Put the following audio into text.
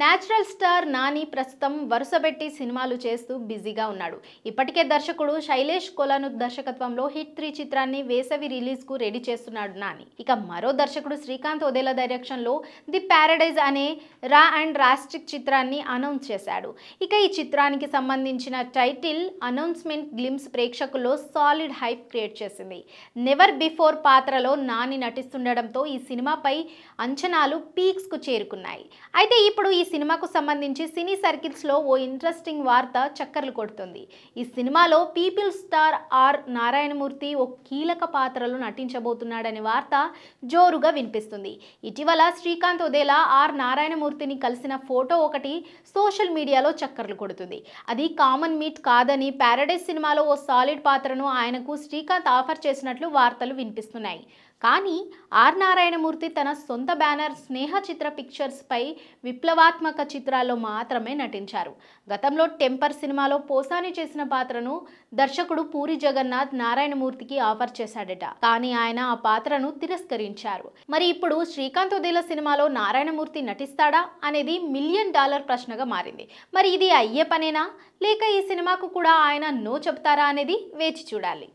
Natural star Nani ప్రస్తుతం వరుసబెట్టి సినిమాలు చేస్తూ బిజీగా ఉన్నాడు. ఇప్పటికే దర్శకుడు శైలేష్ కొలను దర్శకత్వంలో హిట్ 3 చిత్రాన్ని వేసవి రిలీజ్ కు రెడీ చేస్తున్నాడు నాని. ఇక మరో దర్శకుడు శ్రీకాంత్ ఒదేలా డైరెక్షన్ లో ది ప్యారడైజ్ అనే రా అండ్ రాస్టిక్ చిత్రాన్ని అనౌన్స్ చేశాడు. ఇక ఈ చిత్రానికి సంబంధించిన టైటిల్ అనౌన్స్మెంట్ గ్లిమ్స్ ప్రేక్షకుల్లో సాలిడ్ హైప్ క్రియేట్ చేసింది. నెవర్ బిఫోర్ పాత్రలో నాని నటిస్తుండడంతో ఈ సినిమాపై అంచనాలు పీక్స్ కు చేరుకున్నాయి. అయితే ఇప్పుడు ఈ సినిమాకు సంబంధించి సినీ సర్కిల్స్ లో ఓ ఇంట్రెస్టింగ్ వార్త చక్కర్లు కొడుతుంది. ఈ సినిమాలో పీపుల్ స్టార్ ఆర్ నారాయణమూర్తి ఓ కీలక పాత్రలో నటించబోతున్నాడనే వార్త జోరుగా వినిపిస్తుంది. ఇటీవల శ్రీకాంత్ ఒదేలా ఆర్ నారాయణమూర్తిని కలిసిన ఫోటో ఒకటి సోషల్ మీడియాలో చక్కర్లు కొడుతుంది. అది కామన్ మీట్ కాదని, ప్యారడైజ్ సినిమాలో ఓ సాలిడ్ పాత్రను ఆయనకు శ్రీకాంత్ ఆఫర్ చేసినట్లు వార్తలు వినిపిస్తున్నాయి. కానీ ఆర్ నారాయణమూర్తి తన సొంత బ్యానర్ స్నేహ చిత్ర పిక్చర్స్ పై విప్లవాత్మక చిత్రాల్లో మాత్రమే నటించారు. గతంలో టెంపర్ సినిమాలో పోసాని చేసిన పాత్రను దర్శకుడు పూరి జగన్నాథ్ నారాయణమూర్తికి ఆఫర్ చేశాడట. కానీ ఆయన ఆ పాత్రను తిరస్కరించారు. మరి ఇప్పుడు శ్రీకాంత్ ఒదేలా సినిమాలో నారాయణమూర్తి నటిస్తాడా అనేది $1 మిలియన్ ప్రశ్నగా మారింది. మరి ఇది అయ్యే పనేనా, లేక ఈ సినిమాకు కూడా ఆయన నో చెప్తారా అనేది వేచి చూడాలి.